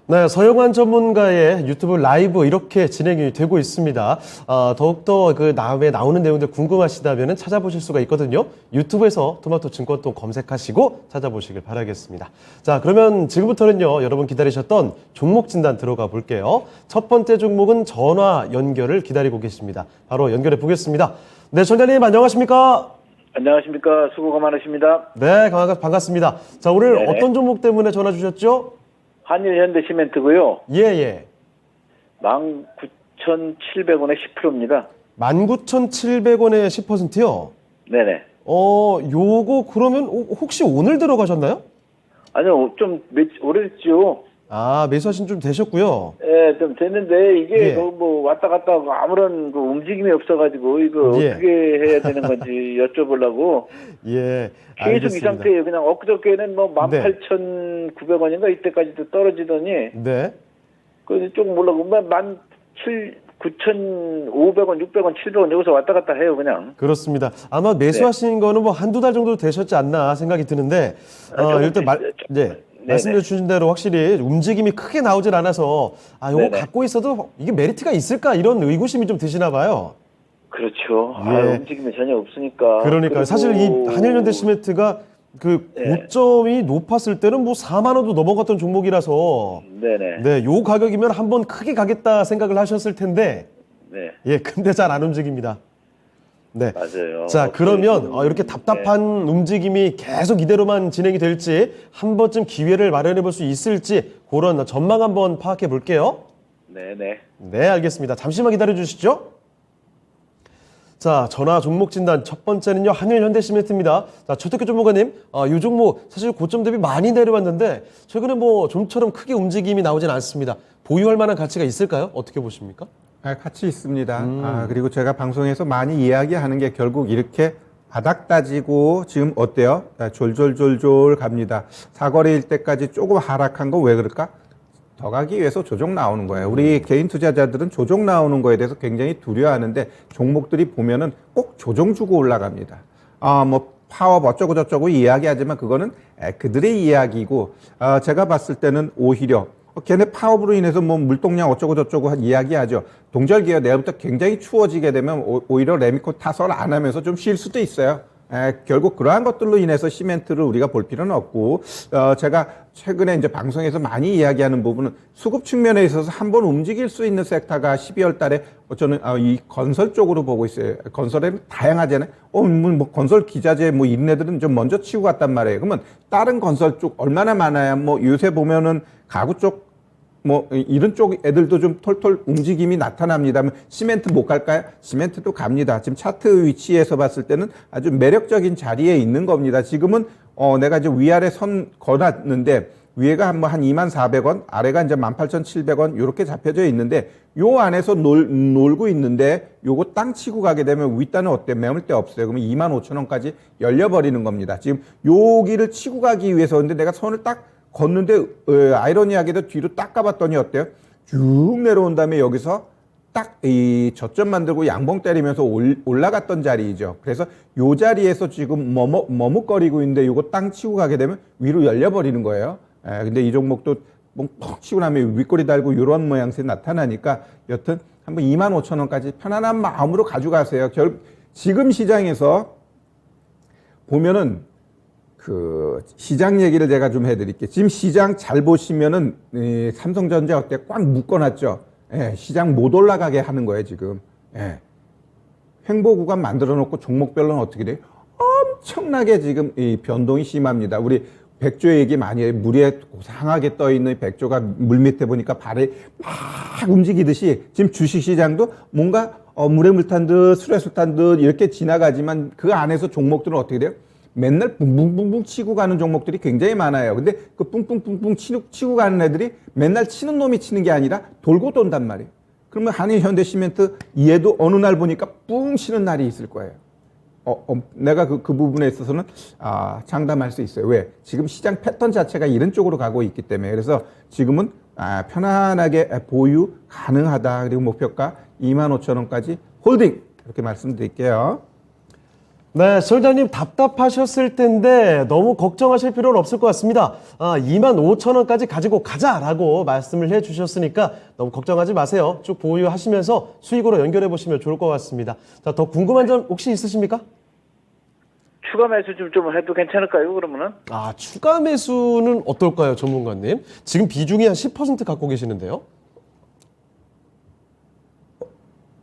네, 서영환 전문가의 유튜브 라이브 이렇게 진행이 되고 있습니다. 더욱더 그 다음에 나오는 내용들 궁금하시다면 찾아보실 수가 있거든요. 유튜브에서 토마토 증권통 검색하시고 찾아보시길 바라겠습니다. 자, 그러면 지금부터는요, 여러분 기다리셨던 종목 진단 들어가 볼게요. 첫 번째 종목은 전화 연결을 기다리고 계십니다. 바로 연결해 보겠습니다. 네, 전자님 안녕하십니까? 안녕하십니까. 수고가 많으십니다. 네, 반갑습니다. 자, 오늘 네네. 어떤 종목 때문에 전화 주셨죠? 한일현대시멘트고요. 예. 19,700원에 10%입니다. 19,700원에 10%요? 네네. 요거 그러면 혹시 오늘 들어가셨나요? 아니요, 좀 오래됐죠. 아, 매수하신 좀 되셨고요. 예, 좀 됐는데 이게 예. 뭐 왔다 갔다 하고 아무런 그 움직임이 없어가지고 이거 예. 어떻게 해야 되는 건지 여쭤보려고 예, 계속 이 알겠습니다. 상태예요. 그냥 엊그저께는 뭐 네. 18,900원인가 이때까지도 떨어지더니 네. 그 조금 몰라고 9,500원, 600원, 700원 여기서 왔다 갔다 해요, 그냥. 그렇습니다. 아마 매수하신 거는 뭐 한두 달 정도 되셨지 않나 생각이 드는데, 조금 일단 말씀해 주신 대로 확실히 움직임이 크게 나오질 않아서, 요거 네네. 갖고 있어도 이게 메리트가 있을까? 이런 의구심이 좀 드시나 봐요. 그렇죠. 예. 움직임이 전혀 없으니까. 그러니까요. 그리고 사실 이 한일현대시멘트가 그 네. 고점이 높았을 때는 뭐 4만 원도 넘어갔던 종목이라서 네네. 네, 요 가격이면 한번 크게 가겠다 생각을 하셨을 텐데 네. 예, 근데 잘 안 움직입니다. 네. 맞아요. 자, 그러면 이렇게 답답한 네. 움직임이 계속 이대로만 진행이 될지 한 번쯤 기회를 마련해 볼 수 있을지 그런 전망 한번 파악해 볼게요. 네네. 네, 알겠습니다. 잠시만 기다려 주시죠. 자, 전화 종목 진단 첫 번째는요, 한일현대시멘트입니다. 자, 최태규 전문가님, 이 종목 사실 고점 대비 많이 내려왔는데 최근에 뭐 좀처럼 크게 움직임이 나오진 않습니다. 보유할 만한 가치가 있을까요? 어떻게 보십니까? 같이 있습니다. 그리고 제가 방송에서 많이 이야기하는 게 결국 이렇게 바닥 따지고 지금 어때요? 졸졸졸졸 갑니다. 사거리일 때까지 조금 하락한 거 왜 그럴까? 더 가기 위해서 조정 나오는 거예요. 우리 개인 투자자들은 조정 나오는 거에 대해서 굉장히 두려워하는데 종목들이 보면은 꼭 조정 주고 올라갑니다. 뭐 파업 어쩌고 저쩌고 이야기하지만 그거는 그들의 이야기고 제가 봤을 때는 오히려 걔네 파업으로 인해서 뭐 물동량 어쩌고 저쩌고 이야기하죠. 동절기가 내일부터 굉장히 추워지게 되면 오히려 레미코 타설 안 하면서 좀 쉴 수도 있어요. 결국 그러한 것들로 인해서 시멘트를 우리가 볼 필요는 없고, 제가 최근에 이제 방송에서 많이 이야기하는 부분은 수급 측면에 있어서 한번 움직일 수 있는 섹터가 12월 달에 저는 이 건설 쪽으로 보고 있어요. 건설에는 다양하잖아요. 뭐 건설 기자재 뭐 이런 애들은 좀 먼저 치고 갔단 말이에요. 그러면 다른 건설 쪽 얼마나 많아야 뭐 요새 보면은 가구 쪽 뭐 이런 쪽 애들도 좀 털털 움직임이 나타납니다. 시멘트 못 갈까요? 시멘트도 갑니다. 지금 차트 위치에서 봤을 때는 아주 매력적인 자리에 있는 겁니다. 지금은 내가 이제 위아래 선 거놨는데 위에가 한 24,400원, 아래가 이제 18,700원 이렇게 잡혀져 있는데 요 안에서 놀고 있는데 요거 땅 치고 가게 되면 윗단은 어때? 매물 데 없어요. 그러면 25,000원까지 열려버리는 겁니다. 지금 여기를 치고 가기 위해서 근데 내가 선을 딱 걷는데 아이러니하게도 뒤로 딱 가봤더니 어때요? 쭉 내려온 다음에 여기서 딱 이 저점 만들고 양봉 때리면서 올라갔던 자리이죠. 그래서 요 자리에서 지금 머뭇거리고 있는데 요거 땅 치고 가게 되면 위로 열려버리는 거예요. 근데 이 종목도 뻥 치고 나면 윗꼬리 달고 이런 모양새 나타나니까 여튼 한번 25,000원까지 편안한 마음으로 가져가세요. 지금 시장에서 보면은 그 시장 얘기를 제가 좀 해드릴게요. 지금 시장 잘 보시면은 삼성전자 어때 꽉 묶어놨죠. 시장 못 올라가게 하는 거예요 지금. 횡보 구간 만들어 놓고 종목별로는 어떻게 돼요? 엄청나게 지금 이 변동이 심합니다. 우리 백조 얘기 많이 해요. 물에 고상하게 떠 있는 백조가 물 밑에 보니까 발에 막 움직이듯이 지금 주식시장도 뭔가 물에 물 탄 듯 술에 술 탄 듯 이렇게 지나가지만 그 안에서 종목들은 어떻게 돼요? 맨날 뿡뿡뿡뿡 치고 가는 종목들이 굉장히 많아요. 근데 그 뿡뿡뿡뿡 치고 가는 애들이 맨날 치는 놈이 치는 게 아니라 돌고 돈단 말이에요. 그러면 한일현대시멘트 얘도 어느 날 보니까 뿡 치는 날이 있을 거예요. 내가 그 부분에 있어서는 장담할 수 있어요. 왜? 지금 시장 패턴 자체가 이런 쪽으로 가고 있기 때문에. 그래서 지금은 편안하게 보유 가능하다. 그리고 목표가 25,000원까지 홀딩 이렇게 말씀드릴게요. 네, 시청자님 답답하셨을 텐데 너무 걱정하실 필요는 없을 것 같습니다. 25,000원까지 가지고 가자라고 말씀을 해주셨으니까 너무 걱정하지 마세요. 쭉 보유하시면서 수익으로 연결해 보시면 좋을 것 같습니다. 자, 더 궁금한 점 혹시 있으십니까? 추가 매수 좀 해도 괜찮을까요, 그러면은? 추가 매수는 어떨까요, 전문가님? 지금 비중이 한 10% 갖고 계시는데요.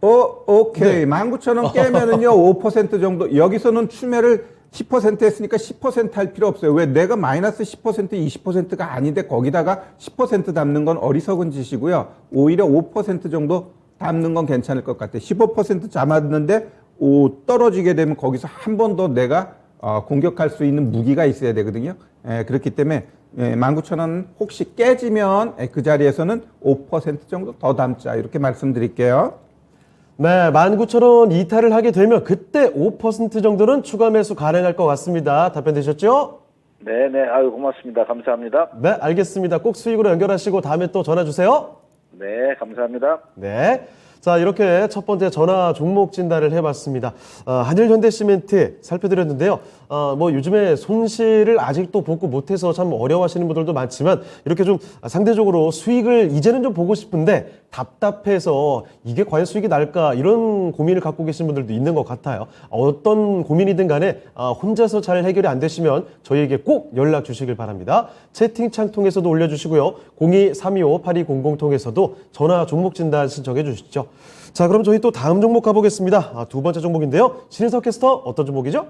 오케이. 19,000원 깨면은요, 5% 정도. 여기서는 추매를 10% 했으니까 10% 할 필요 없어요. 왜? 내가 마이너스 10%, 20%가 아닌데 거기다가 10% 담는 건 어리석은 짓이고요. 오히려 5% 정도 담는 건 괜찮을 것 같아요. 15% 잡았는데 떨어지게 되면 거기서 한 번 더 내가 공격할 수 있는 무기가 있어야 되거든요. 그렇기 때문에 19,000원 혹시 깨지면 그 자리에서는 5% 정도 더 담자. 이렇게 말씀드릴게요. 네, 19,000원 이탈을 하게 되면 그때 5% 정도는 추가 매수 가능할 것 같습니다. 답변 되셨죠? 네네, 아유, 고맙습니다. 감사합니다. 네, 알겠습니다. 꼭 수익으로 연결하시고 다음에 또 전화 주세요. 네, 감사합니다. 네. 자, 이렇게 첫 번째 전화 종목 진단을 해봤습니다. 한일현대시멘트 살펴드렸는데요. 요즘에 손실을 아직도 복구 못해서 참 어려워하시는 분들도 많지만 이렇게 좀 상대적으로 수익을 이제는 좀 보고 싶은데 답답해서 이게 과연 수익이 날까 이런 고민을 갖고 계신 분들도 있는 것 같아요. 어떤 고민이든 간에 혼자서 잘 해결이 안 되시면 저희에게 꼭 연락 주시길 바랍니다. 채팅창 통해서도 올려주시고요. 02-325-8200 통해서도 전화 종목 진단 신청해 주시죠. 자, 그럼 저희 또 다음 종목 가보겠습니다. 두 번째 종목인데요. 신인석 캐스터 어떤 종목이죠?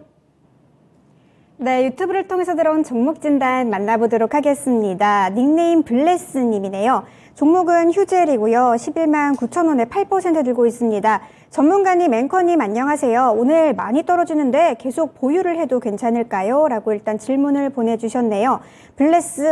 네, 유튜브를 통해서 들어온 종목 진단 만나보도록 하겠습니다. 닉네임 블레스님이네요. 종목은 휴젤이고요. 11만 9천 원에 8% 들고 있습니다. 전문가님, 앵커님 안녕하세요. 오늘 많이 떨어지는데 계속 보유를 해도 괜찮을까요? 라고 일단 질문을 보내주셨네요. 블레스,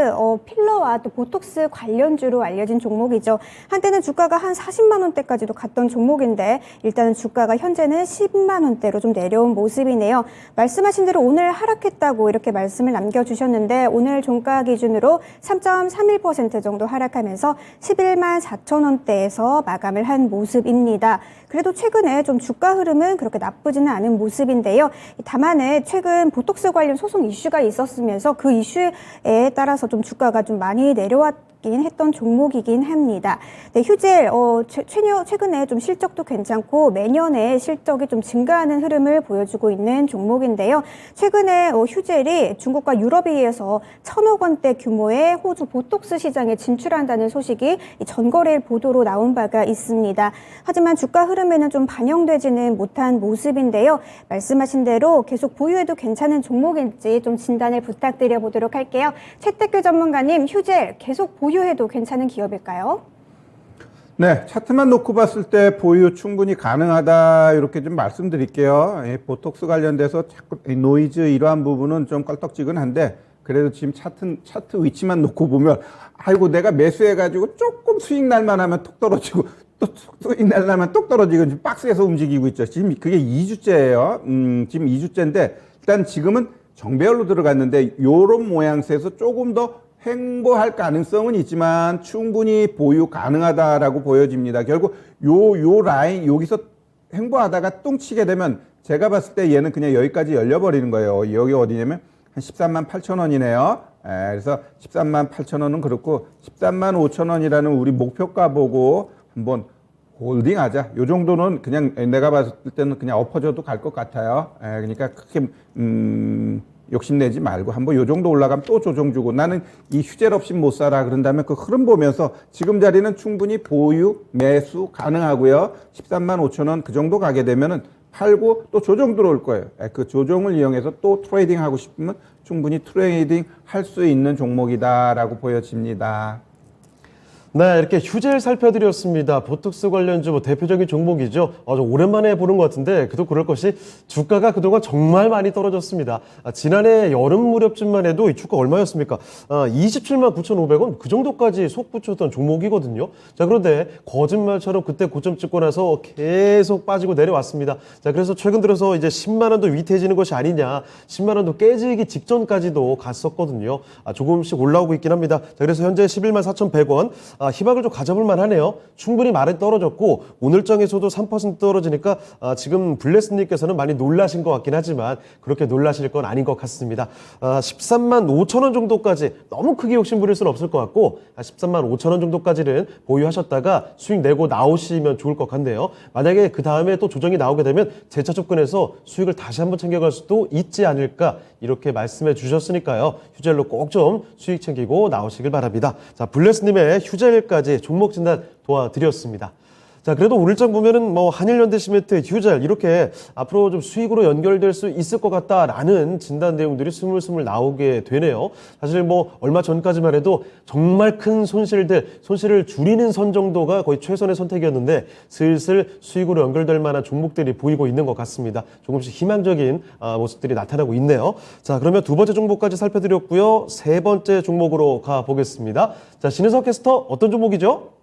필러와 또 보톡스 관련주로 알려진 종목이죠. 한때는 주가가 한 40만 원대까지도 갔던 종목인데 일단은 주가가 현재는 10만 원대로 좀 내려온 모습이네요. 말씀하신 대로 오늘 하락했다고 이렇게 말씀을 남겨주셨는데 오늘 종가 기준으로 3.31% 정도 하락하면서 11만 4천 원대에서 마감을 한 모습입니다. 그래도 최근에 좀 주가 흐름은 그렇게 나쁘지는 않은 모습인데요. 다만 최근 보톡스 관련 소송 이슈가 있었으면서 그 이슈에 따라서 좀 주가가 좀 많이 내려왔긴 했던 종목이긴 합니다. 네, 휴젤 최근에 좀 실적도 괜찮고 매년에 실적이 좀 증가하는 흐름을 보여주고 있는 종목인데요. 최근에 휴젤이 중국과 유럽에 의해서 1,000억 원대 규모의 호주 보톡스 시장에 진출한다는 소식이 전거래일 보도로 나온 바가 있습니다. 하지만 주가 흐름에는 좀 반영되지는 못한 모습인데요. 말씀하신 대로 계속 보유해도 괜찮은 종목인지 좀 진단을 부탁드려 보도록 할게요. 최태규 전문가님, 휴젤 계속 보유해도 괜찮은 기업일까요? 네, 차트만 놓고 봤을 때 보유 충분히 가능하다 이렇게 좀 말씀드릴게요. 보톡스 관련돼서 자꾸 노이즈 이러한 부분은 좀 껄떡지근한데 그래도 지금 차트 위치만 놓고 보면 아이고 내가 매수해가지고 조금 수익 날만 하면 톡 떨어지고 또 수익 날만 톡 떨어지고 지금 박스에서 움직이고 있죠. 지금 그게 2주째예요. 지금 2주째인데 일단 지금은 정배열로 들어갔는데 요런 모양새에서 조금 더 횡보할 가능성은 있지만 충분히 보유 가능하다라고 보여집니다. 결국 요 라인 여기서 횡보하다가 뚱 치게 되면 제가 봤을 때 얘는 그냥 여기까지 열려버리는 거예요. 여기 어디냐면 한 13만 8천 원이네요. 그래서 13만 8천 원은 그렇고 13만 5천 원이라는 우리 목표가 보고 한번 홀딩하자. 요 정도는 그냥 내가 봤을 때는 그냥 엎어져도 갈 것 같아요. 그러니까 크게 욕심내지 말고 한번 요 정도 올라가면 또 조정 주고 나는 이 휴젤 없이 못 살아 그런다면 그 흐름 보면서 지금 자리는 충분히 보유 매수 가능하고요. 13만 5천 원 그 정도 가게 되면은 팔고 또 조정 들어올 거예요. 그 조정을 이용해서 또 트레이딩 하고 싶으면 충분히 트레이딩 할 수 있는 종목이다라고 보여집니다. 네, 이렇게 휴젤 살펴드렸습니다. 보톡스 관련주 대표적인 종목이죠. 좀 오랜만에 보는 것 같은데 그도 그럴 것이 주가가 그동안 정말 많이 떨어졌습니다. 지난해 여름 무렵쯤만 해도 이 주가 얼마였습니까? 27만 9,500원 그 정도까지 솟구쳤던 종목이거든요. 자, 그런데 거짓말처럼 그때 고점 찍고 나서 계속 빠지고 내려왔습니다. 자, 그래서 최근 들어서 이제 10만 원도 위태해지는 것이 아니냐, 10만 원도 깨지기 직전까지도 갔었거든요. 조금씩 올라오고 있긴 합니다. 자, 그래서 현재 11만 4,100원. 희망을 좀 가져볼 만하네요. 충분히 말은 떨어졌고 오늘장에서도 3% 떨어지니까 지금 블레스님께서는 많이 놀라신 것 같긴 하지만 그렇게 놀라실 건 아닌 것 같습니다. 13만 5천 원 정도까지 너무 크게 욕심 부릴 수는 없을 것 같고 13만 5천 원 정도까지는 보유하셨다가 수익 내고 나오시면 좋을 것 같네요. 만약에 그 다음에 또 조정이 나오게 되면 재차 접근해서 수익을 다시 한번 챙겨갈 수도 있지 않을까 이렇게 말씀해 주셨으니까요. 휴젤로 꼭 좀 수익 챙기고 나오시길 바랍니다. 자, 블레스님의 휴젤까지 종목 진단 도와드렸습니다. 자, 그래도 오늘장 보면은 뭐 한일현대시멘트, 휴젤 이렇게 앞으로 좀 수익으로 연결될 수 있을 것 같다라는 진단 내용들이 스물스물 나오게 되네요. 사실 뭐 얼마 전까지만 해도 정말 큰 손실을 줄이는 선 정도가 거의 최선의 선택이었는데 슬슬 수익으로 연결될 만한 종목들이 보이고 있는 것 같습니다. 조금씩 희망적인 모습들이 나타나고 있네요. 자, 그러면 두 번째 종목까지 살펴드렸고요. 세 번째 종목으로 가보겠습니다. 자, 신은석 캐스터 어떤 종목이죠?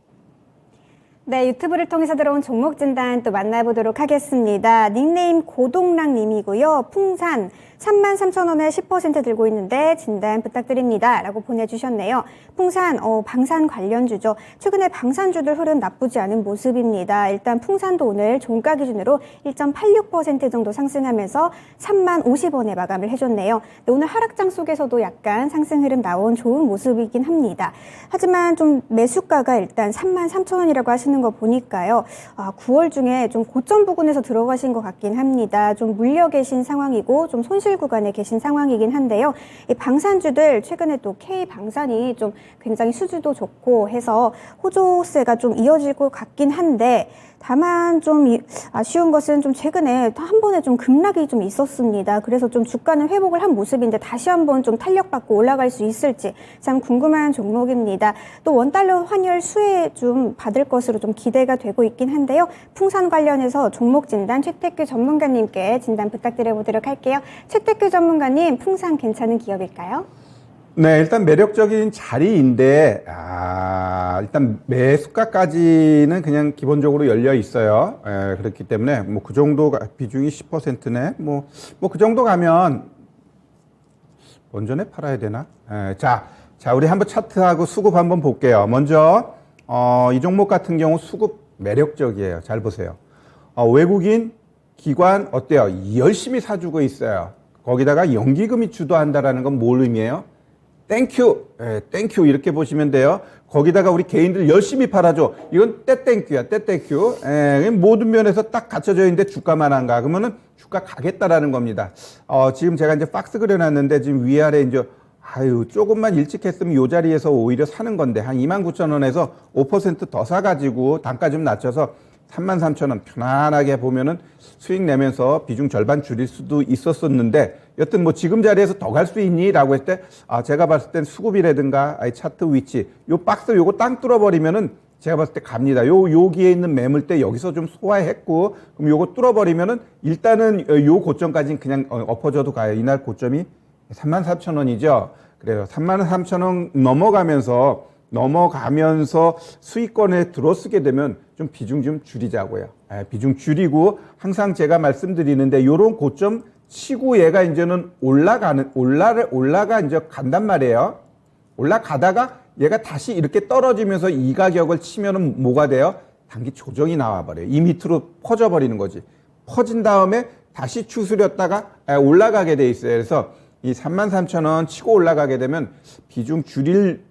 네, 유튜브를 통해서 들어온 종목 진단 또 만나보도록 하겠습니다. 닉네임 고동랑 님이고요. 풍산 33,000원에 10% 들고 있는데 진단 부탁드립니다. 라고 보내주셨네요. 풍산, 방산 관련주죠. 최근에 방산주들 흐름 나쁘지 않은 모습입니다. 일단 풍산도 오늘 종가 기준으로 1.86% 정도 상승하면서 30,050원에 마감을 해줬네요. 오늘 하락장 속에서도 약간 상승 흐름 나온 좋은 모습이긴 합니다. 하지만 좀 매수가가 일단 33,000원이라고 하시는 거 보니까요. 9월 중에 좀 고점 부근에서 들어가신 것 같긴 합니다. 좀 물려 계신 상황이고 좀 손실 구간에 계신 상황이긴 한데요. 이 방산주들 최근에 또 K방산이 좀 굉장히 수주도 좋고 해서 호조세가 좀 이어질 것 같긴 한데 다만 좀 아쉬운 것은 좀 최근에 한 번에 좀 급락이 좀 있었습니다. 그래서 좀 주가는 회복을 한 모습인데 다시 한번 좀 탄력받고 올라갈 수 있을지 참 궁금한 종목입니다. 또 원달러 환율 수혜 좀 받을 것으로 좀 기대가 되고 있긴 한데요. 풍산 관련해서 종목 진단 최태규 전문가님께 진단 부탁드려 보도록 할게요. 최태규 전문가님, 풍산 괜찮은 기업일까요? 네, 일단 매력적인 자리인데, 일단 매수가까지는 그냥 기본적으로 열려 있어요. 그렇기 때문에, 뭐, 그 정도 비중이 10%네. 그 정도 가면, 먼저네 팔아야 되나? 자, 우리 한번 차트하고 수급 한번 볼게요. 먼저, 이 종목 같은 경우 수급 매력적이에요. 잘 보세요. 외국인 기관 어때요? 열심히 사주고 있어요. 거기다가 연기금이 주도한다라는 건 뭘 의미해요? 땡큐, 땡큐 이렇게 보시면 돼요. 거기다가 우리 개인들 열심히 팔아줘. 이건 떼땡큐야, 떼땡큐. 모든 면에서 딱 갖춰져 있는데 주가만 한가? 그러면은 주가 가겠다라는 겁니다. 지금 제가 이제 박스 그려놨는데 지금 위아래 이제 조금만 일찍 했으면 이 자리에서 오히려 사는 건데 한 29,000원에서 5% 더 사가지고 단가 좀 낮춰서 33,000원 편안하게 보면은 수익 내면서 비중 절반 줄일 수도 있었었는데 여튼 뭐 지금 자리에서 더 갈 수 있니? 라고 했을 때 제가 봤을 땐 수급이라든가 차트 위치 요 박스 요거 땅 뚫어버리면은 제가 봤을 때 갑니다. 여기에 있는 매물대 여기서 좀 소화했고 그럼 요거 뚫어버리면은 일단은 요 고점까지는 그냥 엎어져도 가요. 이날 고점이 34,000원이죠. 그래요. 33,000원 넘어가면서 수익권에 들어쓰게 되면 좀 비중 좀 줄이자고요. 비중 줄이고 항상 제가 말씀드리는데 요런 고점 치고 얘가 이제는 올라가 이제 간단 말이에요. 올라가다가 얘가 다시 이렇게 떨어지면서 이 가격을 치면은 뭐가 돼요? 단기 조정이 나와버려요. 이 밑으로 퍼져버리는 거지. 퍼진 다음에 다시 추스렸다가 올라가게 돼 있어요. 그래서 이 33,000원 치고 올라가게 되면 비중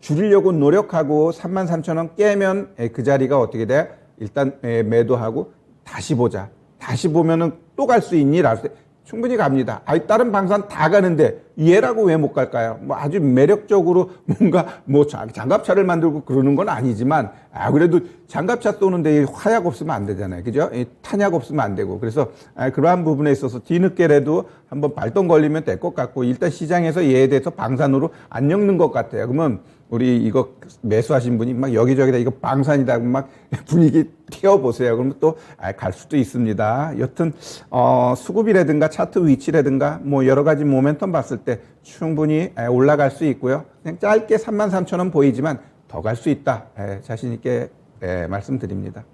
줄이려고 노력하고 33,000원 깨면 그 자리가 어떻게 돼? 일단 매도하고 다시 보자. 다시 보면은 또 갈 수 있니? 라고 할 때 충분히 갑니다. 다른 방산 다 가는데 얘라고 왜 못 갈까요? 뭐 아주 매력적으로 뭔가 뭐 장갑차를 만들고 그러는 건 아니지만 그래도 장갑차 쏘는데 화약 없으면 안 되잖아요. 그죠? 탄약 없으면 안 되고. 그래서 그러한 부분에 있어서 뒤늦게라도 한번 발동 걸리면 될 것 같고 일단 시장에서 얘에 대해서 방산으로 안 엮는 것 같아요. 그러면 우리 이거 매수하신 분이 막 여기저기다 이거 방산이다 막 분위기 띄워보세요. 그러면 또 갈 수도 있습니다. 여튼 수급이라든가 차트 위치라든가 뭐 여러 가지 모멘텀 봤을 때 충분히 올라갈 수 있고요. 그냥 짧게 33,000원 보이지만 더 갈 수 있다. 자신 있게 말씀드립니다.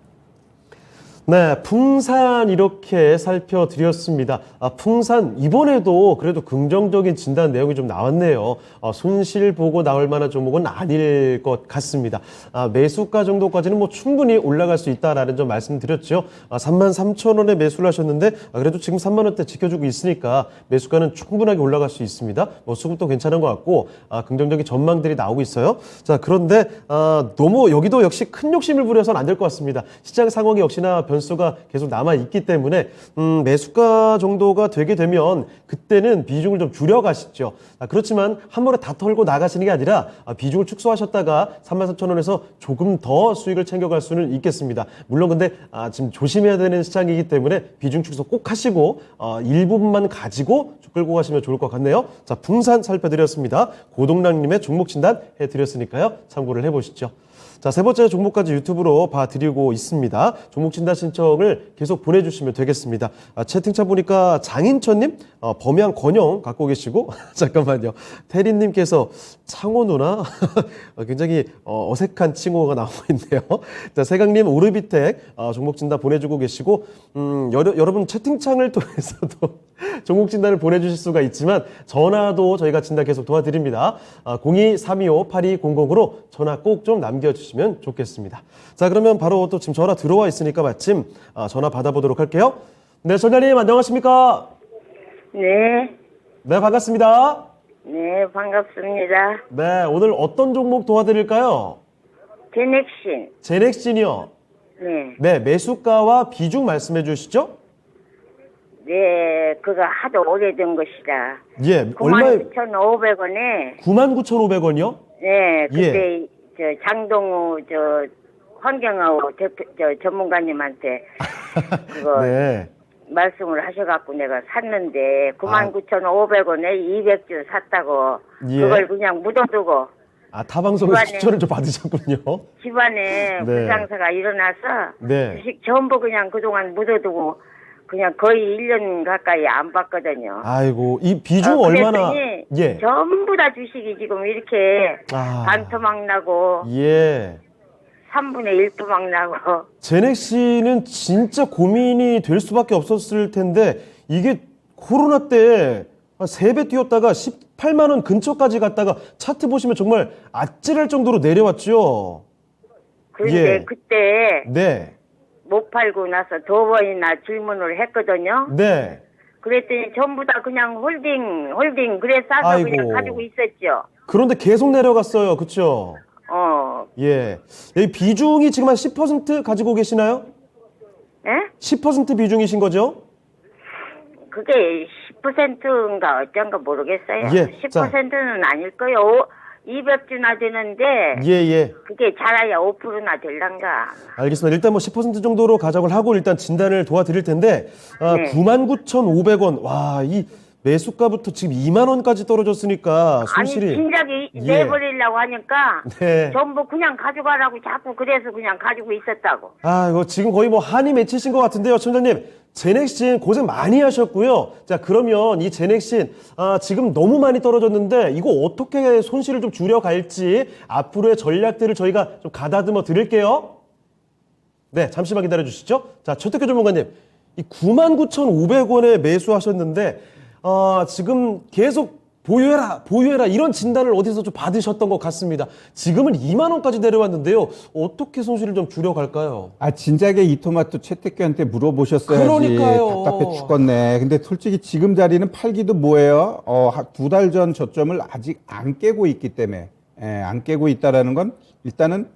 네, 풍산 이렇게 살펴드렸습니다. 풍산 이번에도 그래도 긍정적인 진단 내용이 좀 나왔네요. 손실 보고 나올 만한 종목은 아닐 것 같습니다. 매수가 정도까지는 뭐 충분히 올라갈 수 있다라는 점 말씀드렸죠. 33,000원에 매수를 하셨는데 그래도 지금 3만 원대 지켜주고 있으니까 매수가는 충분하게 올라갈 수 있습니다. 뭐 수급도 괜찮은 것 같고 긍정적인 전망들이 나오고 있어요. 자, 그런데 너무 여기도 역시 큰 욕심을 부려서는 안 될 것 같습니다. 시장 상황이 역시나 변수가 계속 남아있기 때문에 매수가 정도가 되게 되면 그때는 비중을 좀 줄여가시죠. 그렇지만 한 번에 다 털고 나가시는 게 아니라 비중을 축소하셨다가 33,000원에서 조금 더 수익을 챙겨갈 수는 있겠습니다. 물론 근데 지금 조심해야 되는 시장이기 때문에 비중 축소 꼭 하시고 일부분만 가지고 끌고 가시면 좋을 것 같네요. 자, 풍산 살펴드렸습니다. 고동락님의 종목 진단 해드렸으니까요. 참고를 해보시죠. 자, 세 번째 종목까지 유튜브로 봐드리고 있습니다. 종목 진단 신청을 계속 보내주시면 되겠습니다. 채팅창 보니까 장인천님, 범양 권영 갖고 계시고, 잠깐만요. 태린님께서 창호 누나? 굉장히 어색한 칭호가 나오고 있네요. 자, 세강님, 오르비텍 종목 진단 보내주고 계시고, 여러분 채팅창을 통해서도 종목 진단을 보내주실 수가 있지만, 전화도 저희가 진단 계속 도와드립니다. 02-325-8200으로 전화 꼭 좀 남겨주시면 좋겠습니다. 자, 그러면 바로 또 지금 전화 들어와 있으니까 마침 전화 받아보도록 할게요. 네, 전화님 안녕하십니까? 네, 네, 반갑습니다. 네, 반갑습니다. 네, 오늘 어떤 종목 도와드릴까요? 제넥신. 제넥신이요. 네, 네, 매수가와 비중 말씀해 주시죠. 네, 그거 하도 오래된 것이라. 예, 얼마에? 99,500원에, 99,500원이요? 네, 예. 그때, 장동우, 환경하고 대표, 전문가님한테 그거 네. 말씀을 하셔갖고 내가 샀는데, 99,500원에 200주 샀다고, 예. 그걸 그냥 묻어두고, 타방송에서 집안에- 추천을 좀 받으셨군요. 집안에 네. 불상사가 일어나서, 네. 주식 전부 그냥 그동안 묻어두고, 그냥 거의 1년 가까이 안 봤거든요. 아이고, 이 비중 얼마나? 그랬더니 예. 전부 다 주식이 지금 이렇게 반토막 나고 예. 3분의 1토막 나고. 제넥씨는 진짜 고민이 될 수밖에 없었을 텐데 이게 코로나 때 한 3배 뛰었다가 18만 원 근처까지 갔다가 차트 보시면 정말 아찔할 정도로 내려왔죠. 그런데 예. 그때 네. 못 팔고 나서 2번이나 질문을 했거든요. 네. 그랬더니 전부 다 그냥 홀딩 그래 싸서 아이고. 그냥 가지고 있었죠. 그런데 계속 내려갔어요. 그렇죠? 예. 이 비중이 지금 한 10% 가지고 계시나요? 예? 10% 비중이신 거죠? 그게 10%인가 어쩐가 모르겠어요. 예, 10%는 아닐 거예요. 200주나 되는데 예. 그게 잘해야 5%나 될란가. 알겠습니다. 일단 뭐 10% 정도로 가정을 하고 일단 진단을 도와드릴 텐데, 네. 99,500원. 와, 이 매수가부터 지금 2만 원까지 떨어졌으니까 아니 손실이. 진작에 예. 내버리려고 하니까 네. 전부 그냥 가져가라고 자꾸 그래서 그냥 가지고 있었다고. 이거 지금 거의 뭐 한이 맺히신 것 같은데요, 청장님. 제넥신 고생 많이 하셨고요. 자, 그러면 이 제넥신 지금 너무 많이 떨어졌는데 이거 어떻게 손실을 좀 줄여갈지 앞으로의 전략들을 저희가 좀 가다듬어 드릴게요. 네, 잠시만 기다려 주시죠. 자, 최특혜 전문가님, 이 99,500원에 매수하셨는데 지금 계속 보유해라 이런 진단을 어디서 좀 받으셨던 것 같습니다. 지금은 2만 원까지 내려왔는데요. 어떻게 손실을 좀 줄여갈까요? 진작에 이 토마토 채택교한테 물어보셨어야지. 그러니까요. 답답해 죽겠네. 근데 솔직히 지금 자리는 팔기도 뭐예요? 2달 전 저점을 아직 안 깨고 있기 때문에. 안 깨고 있다라는 건 일단은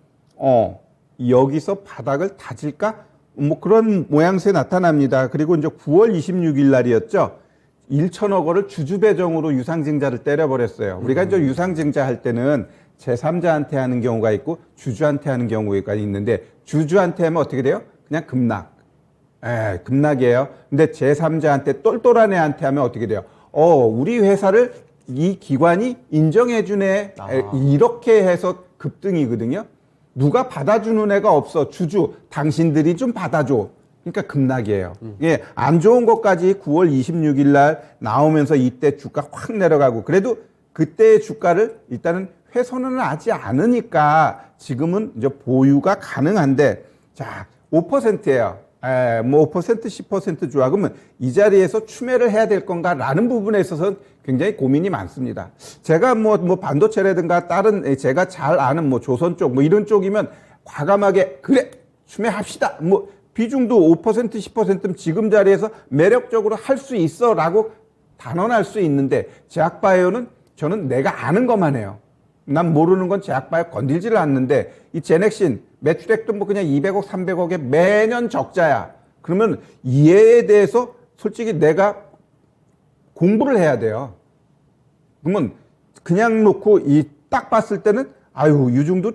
여기서 바닥을 다질까? 뭐 그런 모양새 나타납니다. 그리고 이제 9월 26일 날이었죠. 1천억 원을 주주배정으로 유상증자를 때려버렸어요. 우리가 이제 유상증자 할 때는 제3자한테 하는 경우가 있고 주주한테 하는 경우가 있는데 주주한테 하면 어떻게 돼요? 그냥 급락. 급락이에요. 근데 제3자한테 똘똘한 애한테 하면 어떻게 돼요? 우리 회사를 이 기관이 인정해주네. 이렇게 해서 급등이거든요. 누가 받아주는 애가 없어. 주주, 당신들이 좀 받아줘. 그러니까 급락이에요. 예, 안 좋은 것까지 9월 26일 날 나오면서 이때 주가 확 내려가고 그래도 그때의 주가를 일단은 훼손은 하지 않으니까 지금은 이제 보유가 가능한데 자, 5%예요. 뭐 5%, 10% 좋아. 그러면 이 자리에서 추매를 해야 될 건가라는 부분에 있어서는 굉장히 고민이 많습니다. 제가 뭐 반도체라든가 다른 제가 잘 아는 뭐 조선 쪽 뭐 이런 쪽이면 과감하게 그래 추매합시다. 뭐 비중도 5%, 10%면 지금 자리에서 매력적으로 할 수 있어라고 단언할 수 있는데 제약바이오는 저는 내가 아는 것만 해요. 난 모르는 건 제약바이오 건들지를 않는데 이 제넥신 매출액도 뭐 그냥 200억, 300억에 매년 적자야. 그러면 이에 대해서 솔직히 내가 공부를 해야 돼요. 그러면 그냥 놓고 이 딱 봤을 때는 아유 유중도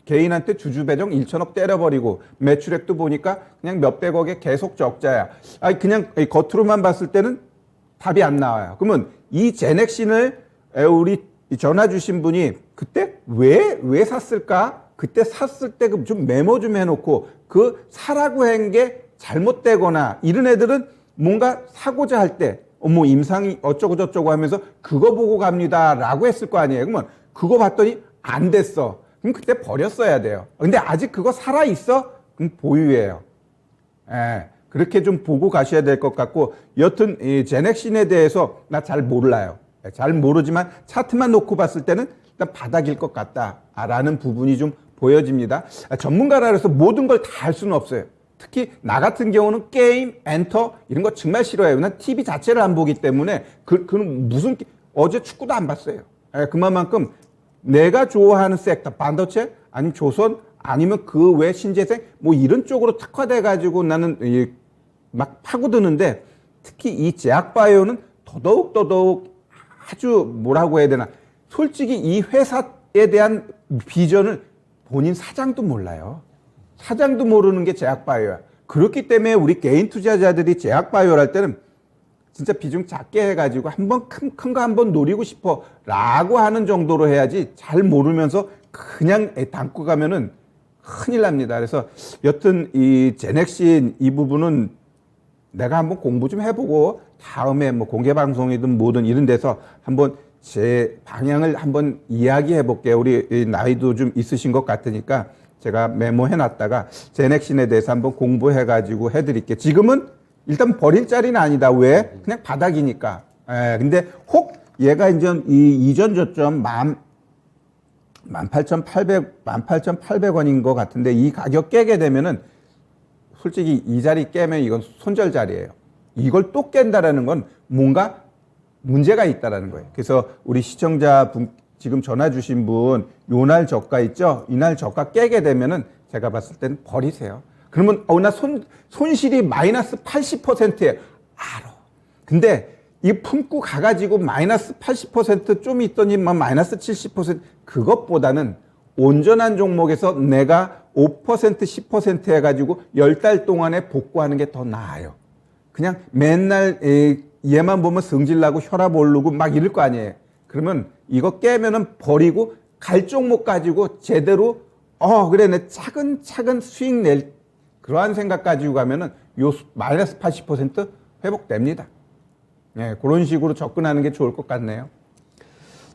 개인한테 주주 배정 1천억 때려버리고 매출액도 보니까 그냥 몇백억에 계속 적자야. 아니 그냥 겉으로만 봤을 때는 답이 안 나와요. 그러면 이 제넥신을 우리 전화 주신 분이 그때 왜 샀을까? 그때 샀을 때 좀 메모 좀 해놓고 그 사라고 한 게 잘못되거나 이런 애들은 뭔가 사고자 할 때 뭐 임상이 어쩌고 저쩌고 하면서 그거 보고 갑니다라고 했을 거 아니에요. 그러면 그거 봤더니 안 됐어. 그럼 그때 버렸어야 돼요. 근데 아직 그거 살아 있어? 그럼 보유예요. 그렇게 좀 보고 가셔야 될 것 같고 여튼 이 제넥신에 대해서 나 잘 몰라요. 잘 모르지만 차트만 놓고 봤을 때는 일단 바닥일 것 같다라는 부분이 좀 보여집니다. 전문가라 해서 모든 걸 다 할 수는 없어요. 특히 나 같은 경우는 게임, 엔터 이런 거 정말 싫어해요. 난 TV 자체를 안 보기 때문에 그는 무슨 어제 축구도 안 봤어요. 그만큼 내가 좋아하는 섹터 반도체 아니면 조선 아니면 그 외 신재생 뭐 이런 쪽으로 특화돼 가지고 나는 막 파고드는데 특히 이 제약바이오는 더더욱 아주 뭐라고 해야 되나 솔직히 이 회사에 대한 비전을 본인 사장도 몰라요. 사장도 모르는 게 제약바이오야. 그렇기 때문에 우리 개인 투자자들이 제약바이오를 할 때는 진짜 비중 작게 해가지고 한번 큰 거 한번 노리고 싶어 라고 하는 정도로 해야지 잘 모르면서 그냥 담고 가면은 큰일 납니다. 그래서 여튼 이 제넥신 이 부분은 내가 한번 공부 좀 해보고 다음에 뭐 공개 방송이든 뭐든 이런 데서 한번 제 방향을 한번 이야기해 볼게요. 우리 나이도 좀 있으신 것 같으니까 제가 메모해 놨다가 제넥신에 대해서 한번 공부해 가지고 해드릴게요. 지금은 일단 버릴 자리는 아니다. 왜? 그냥 바닥이니까. 근데 혹 얘가 이제 이 이전 저점 18,800원인 것 같은데 이 가격 깨게 되면은 솔직히 이 자리 깨면 이건 손절 자리예요. 이걸 또 깬다라는 건 뭔가 문제가 있다라는 거예요. 그래서 우리 시청자분 지금 전화 주신 분 요날 저가 있죠? 이날 저가 깨게 되면은 제가 봤을 때는 버리세요. 그러면 나 손실이 마이너스 80%예요. 알아. 근데 이 품고 가가지고 마이너스 80%좀 있더니 마이너스 70% 그것보다는 온전한 종목에서 내가 5% 10% 해가지고 10달 동안에 복구하는 게 더 나아요. 그냥 맨날 얘만 보면 성질나고 혈압 오르고 막 이럴 거 아니에요. 그러면 이거 깨면은 버리고 갈 종목 가지고 제대로 그래 내 차근차근 수익 낼 그러한 생각 가지고 가면은 요 마이너스 80% 회복됩니다. 그런 식으로 접근하는 게 좋을 것 같네요.